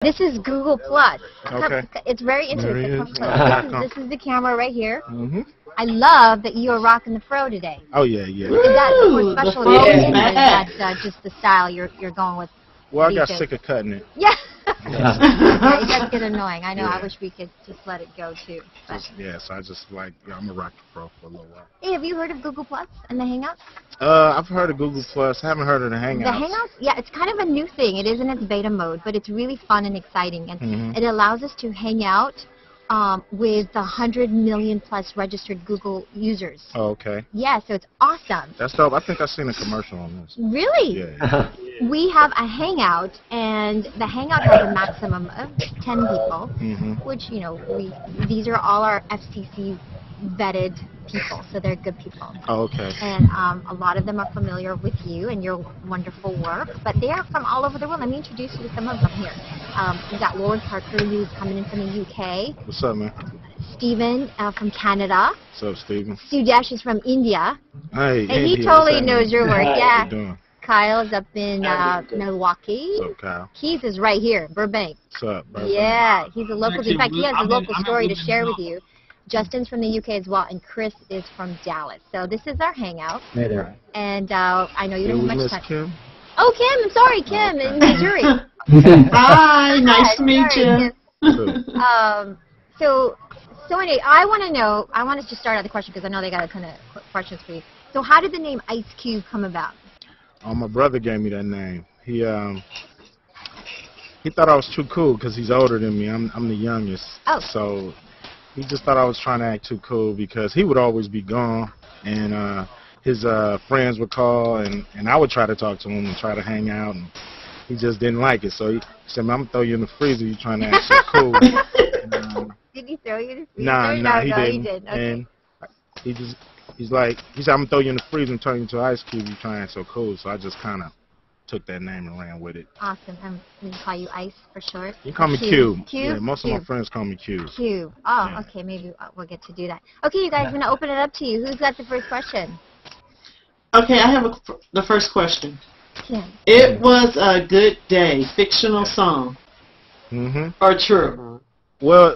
This is Google Plus. Okay. It's very interesting. This is the camera right here. Mm-hmm. I love that you are rocking the fro today. Oh yeah, yeah. Is that for special occasion, or is that just the style you're going with? Well, I got sick of cutting it. Yeah. Yeah, it does get annoying. I know. Yeah. I wish we could just let it go too. Yeah, so I just like I'm gonna rock the fro for a little while. Hey, have you heard of Google Plus and the Hangouts? I've heard of Google Plus. Haven't heard of the Hangouts. The Hangouts, yeah, it's kind of a new thing. It is in its beta mode, but it's really fun and exciting, and it allows us to hang out with the 100 million plus registered Google users. Oh, okay. Yeah, so it's awesome. That's dope. I think I've seen a commercial on this. Really? Yeah. We have a Hangout, and the Hangout has a maximum of 10 people, which, you know, these are all our FCC vetted people, so they're good people. Oh, okay. And a lot of them are familiar with you and your wonderful work, but they are from all over the world. Let me introduce you to some of them here. We've got Lord Parker, who's coming in from the UK. What's up, man? Stephen from Canada. What's up, Stephen? Sudesh is from India. Hey, and he totally knows your work. How Yeah. you doing? Kyle's up in Milwaukee. What's up, Kyle? Keith is right here, Burbank. What's up, Burbank? Yeah, he's a local. In fact, he has a local story to share with you. Justin's from the UK as well, and Chris is from Dallas. So this is our Hangout. Hey there. And I know you don't have much time. Kim? Oh, Kim, I'm sorry, Kim in Missouri. Hi, nice to meet you. So anyway, I want us to start out the question because I know they got a ton of questions for you. So how did the name Ice Cube come about? Oh, my brother gave me that name. He thought I was too cool because he's older than me. I'm the youngest. Oh. So he just thought I was trying to act too cool because he would always be gone, and his friends would call, and I would try to talk to him and try to hang out, and he just didn't like it. So he said, "Man, I'm gonna throw you in the freezer. You trying to act so cool?" And, did he throw you in the freezer? Nah, he didn't. He did. Okay. And he said, "I'm gonna throw you in the freezer and turn you into an ice cube. You trying to act so cool." So I just kind of took that name and ran with it. Awesome. We call you Ice for short. You call me Cube. Cube? Yeah, most of my friends call me Cube. Cube. Oh, yeah. Okay. Maybe we'll get to do that. Okay, you guys, I'm going to open it up to you. Who's got the first question? Okay, I have the first question. Kim. It was a good day. Fictional song. Or true? Well,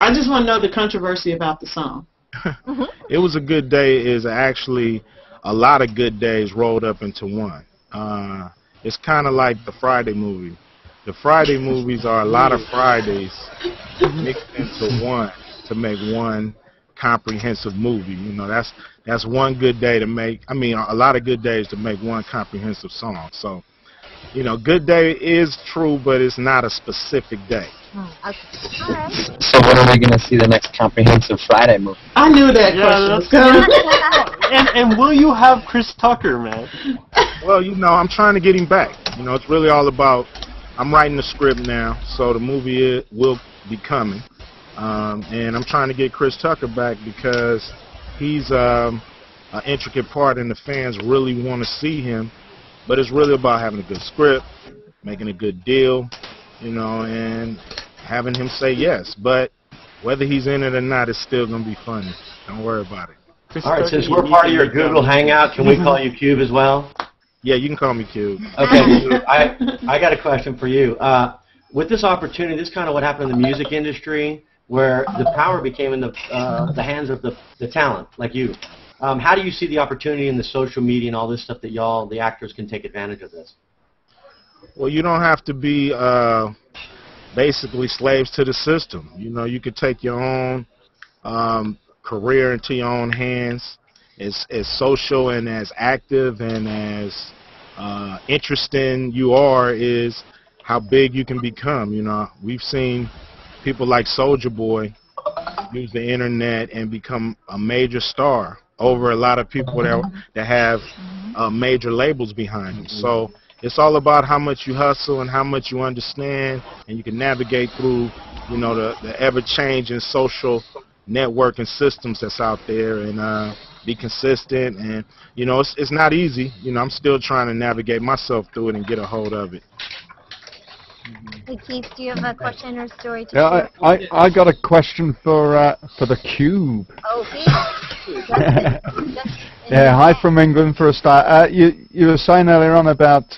I just want to know the controversy about the song. It was a good day is actually a lot of good days rolled up into one. It's kind of like the Friday movie. The Friday movies are a lot of Fridays mixed into one to make one comprehensive movie. You know, that's one good day to make. I mean, a lot of good days to make one comprehensive song. So, you know, good day is true, but it's not a specific day. Okay. All right. So when are we going to see the next comprehensive Friday movie? I knew that question was coming. and will you have Chris Tucker, man? Well, you know, I'm trying to get him back. You know, it's really all about, I'm writing the script now, so the movie will be coming. And I'm trying to get Chris Tucker back because he's an intricate part and the fans really want to see him. But it's really about having a good script, making a good deal, you know, and having him say yes. But whether he's in it or not, it's still going to be funny. Don't worry about it. All right, since we're part of your Google Hangout, can we call you Cube as well? Yeah, you can call me Cube. Okay, Cube, I got a question for you. With this opportunity, this is kind of what happened in the music industry, where the power became in the hands of the talent, like you. How do you see the opportunity in the social media and all this stuff that y'all, the actors, can take advantage of this? Well, you don't have to be basically slaves to the system. You know, you could take your own career into your own hands. As social and as active and as interesting you are is how big you can become. You know, we've seen people like Soulja Boy use the internet and become a major star over a lot of people that have major labels behind them. So it's all about how much you hustle and how much you understand, and you can navigate through, you know, the ever-changing social networking systems that's out there, and be consistent. And you know, it's not easy. You know, I'm still trying to navigate myself through it and get a hold of it. Hey Keith, do you have a question or story to share? Yeah, I got a question for the Cube. Oh, Keith. Yeah, hi from England for a start. You were saying earlier on about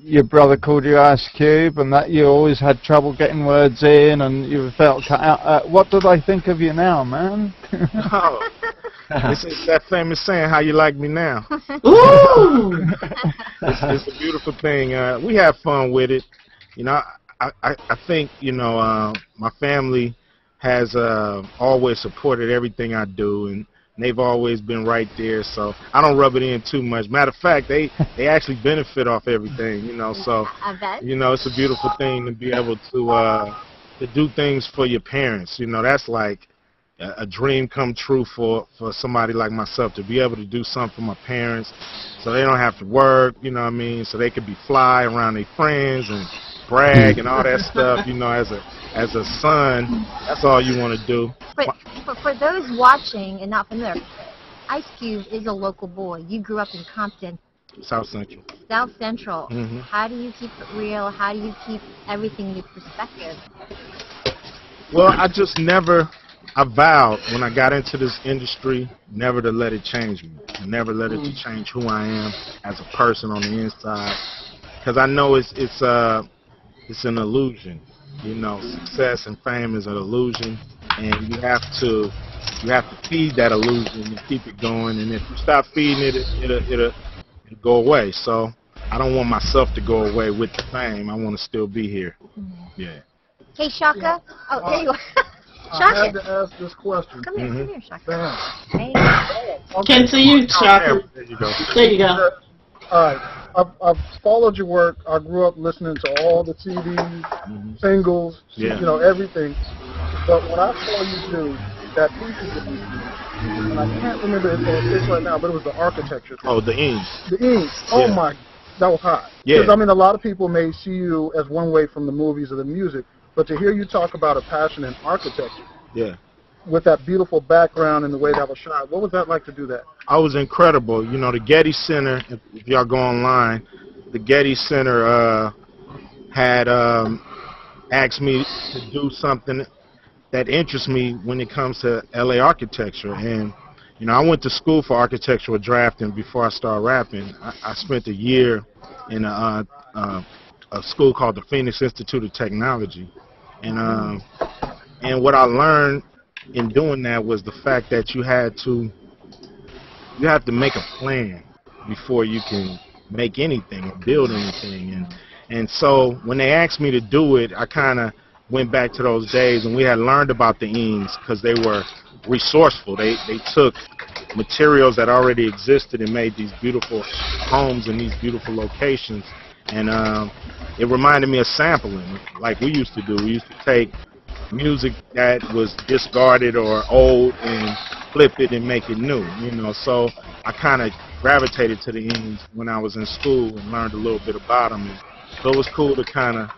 your brother called you Ice Cube and that you always had trouble getting words in and you felt cut out. What do they think of you now, man? Oh, it's that famous saying, "How you like me now?" Ooh! It's a beautiful thing. We have fun with it. You know, I think, you know, my family has always supported everything I do, and they've always been right there, so I don't rub it in too much. Matter of fact, they actually benefit off everything, you know, so, I bet. you know, it's a beautiful thing to be able to do things for your parents. You know, that's like a dream come true for somebody like myself, to be able to do something for my parents so they don't have to work, you know what I mean, so they could be fly around their friends and brag and all that stuff, you know, as a son. That's all you want to do. But for those watching and not familiar, Ice Cube is a local boy. You grew up in Compton. South Central. South Central. Mm-hmm. How do you keep it real? How do you keep everything in perspective? Well, I vowed when I got into this industry never to let it change me. Never let it to change who I am as a person on the inside. Because I know it's an illusion. You know, success and fame is an illusion, and you have to feed that illusion and keep it going. And if you stop feeding it, it'll go away. So I don't want myself to go away with the fame. I want to still be here. Yeah. Hey, Shaka. Yeah. Oh, there you are. I Shaka. had to ask this question. Come here, Shaka. Damn. Hey. Can't see you, Shaka. There you go. There you go. All right. I've followed your work. I grew up listening to all the CDs, singles, Yeah. you know, everything. But when I saw you do that piece of music, and I can't remember it on stage right now, but it was the architecture thing. Oh, the Eames. The ink. Oh Yeah. my, that was hot. Yeah. Because I mean, a lot of people may see you as one way from the movies or the music, but to hear you talk about a passion in architecture, Yeah. with that beautiful background and the way that was shot, what was that like to do that? I was incredible. You know, the Getty Center, if y'all go online, the Getty Center had asked me to do something that interests me when it comes to LA architecture. And, you know, I went to school for architectural drafting before I started rapping. I spent a year in a school called the Phoenix Institute of Technology. And what I learned in doing that was the fact that you have to make a plan before you can make anything or build anything. And so when they asked me to do it, I kind of went back to those days, and we had learned about the Eames because they were resourceful. They took materials that already existed and made these beautiful homes in these beautiful locations. And it reminded me of sampling, like we used to do. We used to take music that was discarded or old and flip it and make it new, you know. So I kind of gravitated to the Eames when I was in school and learned a little bit about them. And so it was cool to kind of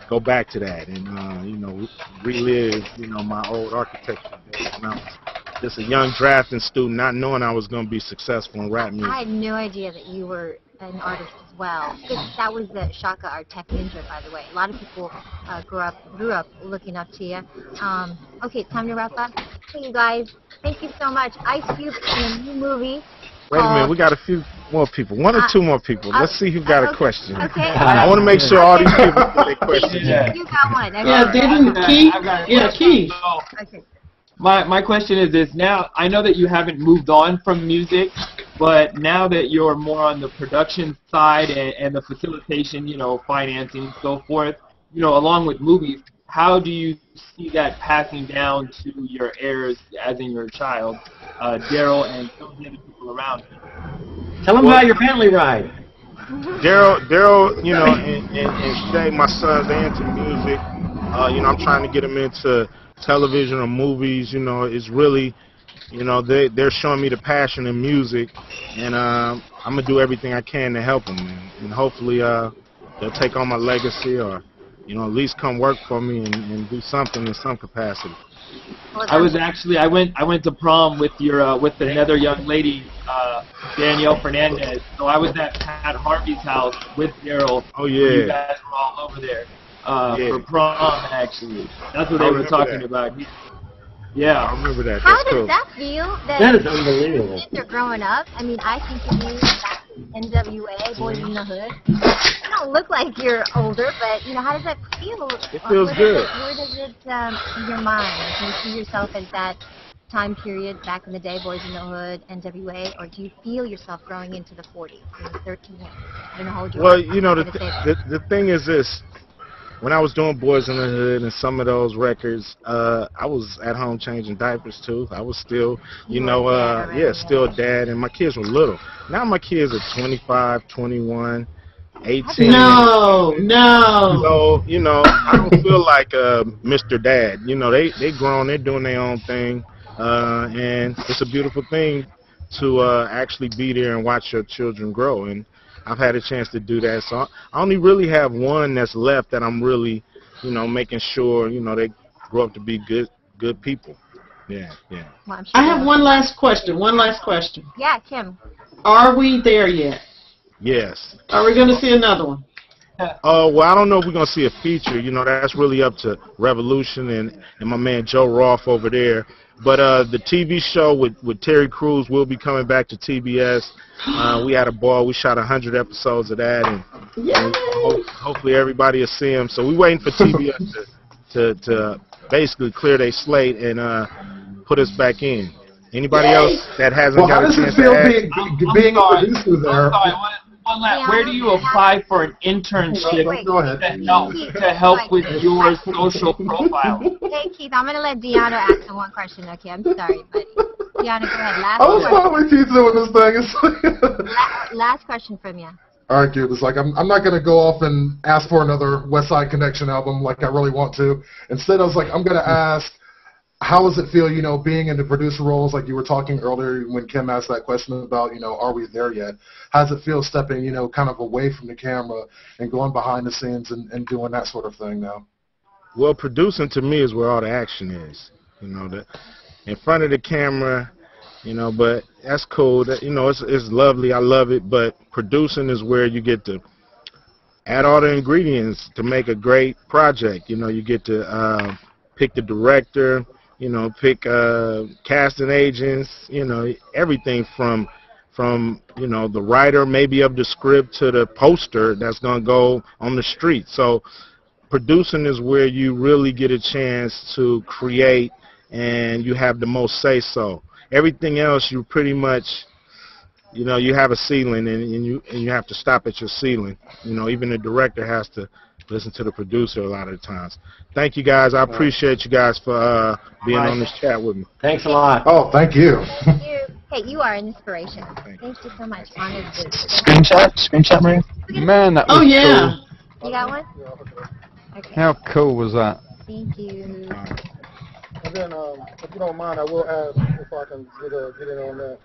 go back to that and, you know, relive, you know, my old architecture days when I was just a young drafting student, not knowing I was going to be successful in rap music. I had no idea that you were an artist as well. That was the Shaka, our tech ninja, by the way. A lot of people grew up looking up to you. Okay, it's time to wrap up. Hey, you guys, thank you so much. Ice Cube in a new movie. Wait a minute, we got a few more people. One or two more people. Let's see who got a question. Okay. I want to make sure all these people get their questions. You got one. Yeah, didn't Key? Yeah, Key. Okay. My question is this: now I know that you haven't moved on from music, but now that you're more on the production side and the facilitation, you know, financing and so forth, you know, along with movies, how do you see that passing down to your heirs, as in your child, Daryl, and some of the other people around you? Tell them about your Bentley ride. Daryl, you know, and Shay, my sons, they into music. You know, I'm trying to get them into television or movies. You know, it's really, you know, they're showing me the passion in music, and I'm gonna do everything I can to help them, and hopefully they'll take on my legacy, or, you know, at least come work for me and do something in some capacity. I went to prom with another young lady, Danielle Fernandez. So I was at Pat Harvey's house with Daryl. Oh yeah. You guys were all over there for prom, actually. That's what they were talking about. Yeah. I remember that. How That's does cool. that feel? That is unbelievable. Kids are growing up. I mean, I think of you back NWA, Boys in the Hood. You don't look like you're older, but how does that feel? It feels good. Where does it in your mind? Do you see yourself as that time period back in the day, Boys in the Hood, NWA, or do you feel yourself growing into the 40s, 13 years? I don't know how old you are. Well, the thing is this. When I was doing Boys in the Hood and some of those records, I was at home changing diapers too. I was still, still a dad, and my kids were little. Now my kids are 25, 21, 18. No. So, I don't feel like Mr. Dad. They grown, they're doing their own thing, and it's a beautiful thing to actually be there and watch your children grow. And I've had a chance to do that, so I only really have one that's left that I'm really, making sure, they grow up to be good people. Yeah. Well, I'm sure I have one last question. Yeah, Kim. Are we there yet? Yes. Are we going to see another one? Well, I don't know if we're going to see a feature. That's really up to Revolution and my man Joe Roth over there. But the TV show with Terry Crews will be coming back to TBS. We had a ball. We shot 100 episodes of that, and hopefully everybody will see them. So we're waiting for TBS to basically clear their slate and put us back in. Anybody else that hasn't got a chance to ask? Being a producer there? One last, where do you apply for an internship Go ahead. to help with your social profile? Hey, Keith, I'm going to let Deanna ask one question, okay? I'm sorry, buddy. Deanna, go ahead. I was finally Keith doing this thing. It's like last question from you. all right, Cube. It's like I'm not going to go off and ask for another West Side Connection album like I really want to. Instead, I was like, I'm going to ask, how does it feel, being in the producer roles, like you were talking earlier when Kim asked that question about, are we there yet? How does it feel stepping, kind of away from the camera and going behind the scenes and doing that sort of thing now? Well, producing to me is where all the action is, in front of the camera, but that's cool. That, it's lovely. I love it. But producing is where you get to add all the ingredients to make a great project. You get to pick the director, pick casting agents, everything from the writer maybe of the script to the poster that's going to go on the street. So producing is where you really get a chance to create and you have the most say-so. Everything else you pretty much, you have a ceiling and you have to stop at your ceiling. Even the director has to listen to the producer a lot of the times. Thank you guys. I appreciate you guys for being on this chat with me. Thanks a lot. Oh, thank you. Hey, you are an inspiration. Thank you so much. Honored to. Screenshot, Maria? Man, that was You got one? Okay. How cool was that? Thank you. And then, if you don't mind, I will ask if I can get in on that.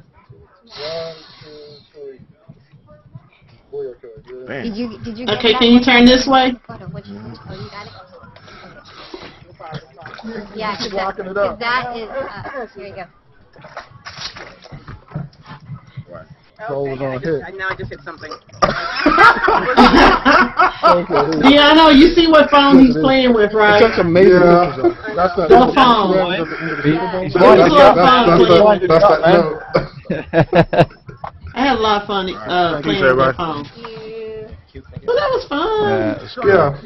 1, 2, 3. Boy, okay. Did you get Okay, that can you one? turn this way? Oh, you got it? Okay. Yeah, Keep because locking it up. that is, here you go. So was on hit. Now I just hit something. Yeah, I know. You see what phone he's playing with, right? It's such amazing. Yeah. That's the phone. I had a lot of fun playing with that phone. Thank you. Well, that was fun. Yeah.